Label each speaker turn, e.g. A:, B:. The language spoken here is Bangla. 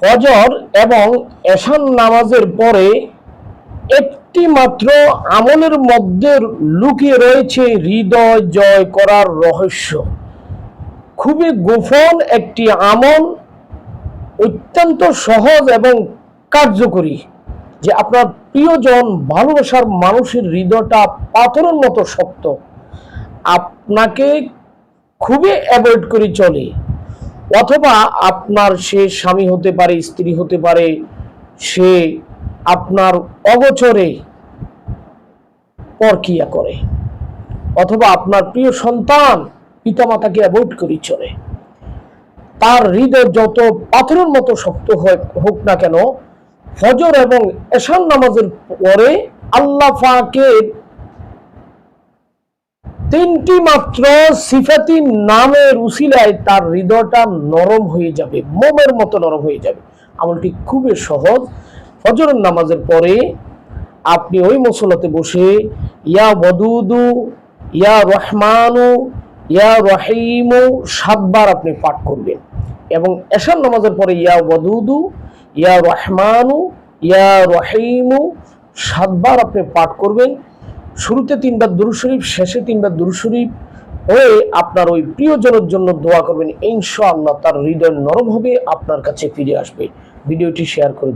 A: ফজর এবং এশার নামাজের পরে একটি মাত্র আমলের মধ্যে লুকিয়ে রয়েছে হৃদয় জয় করার রহস্য। খুবই গোপন একটি আমল, অত্যন্ত সহজ এবং কার্যকরী, যে আপনার প্রিয়জন ভালোবাসার মানুষের হৃদয়টা পাথরের মতো শক্ত, আপনাকে খুবই অ্যাভয়েড করে চলে, অথবা আপনার সে স্বামী হতে পারে, স্ত্রী হতে পারে, সে আপনার অগোচরে পরকিয়া করে, অথবা আপনার প্রিয় সন্তান পিতামাতাকে অ্যাভয়েড করে চলে। তার হৃদয় যত পাথরের মতো শক্ত হোক না কেন, ফজর এবং এশার নামাজের পরে আল্লাহ পাকের তিনটি মাত্র সিফাতি নামের উসিলায় তার হৃদয়টা নরম হয়ে যাবে, মোমের মতো নরম হয়ে যাবে। আমলটি খুবই সহজ। ফজরের নামাজের পরে আপনি ওই মুসল্লাতে বসে ইয়া ওয়াদুদু, ইয়া রহমানু, ইয়া রহিমু 7 বার আপনি পাঠ করবেন, এবং এশার নামাজের পরে ইয়া ওয়াদুদু, ইয়া রহমানু, ইয়া রহিমু 7 বার আপনি পাঠ করবেন। শুরুতে 3 বার দুরূদ শরীফ, শেষে 3 বার দুরূদ শরীফ হয়ে আপনার ওই প্রিয়জনের জন্য দোয়া করবেন। ইনশাআল্লাহ তার হৃদয় নরম হবে, আপনার কাছে ফিরে আসবে। ভিডিওটি শেয়ার করে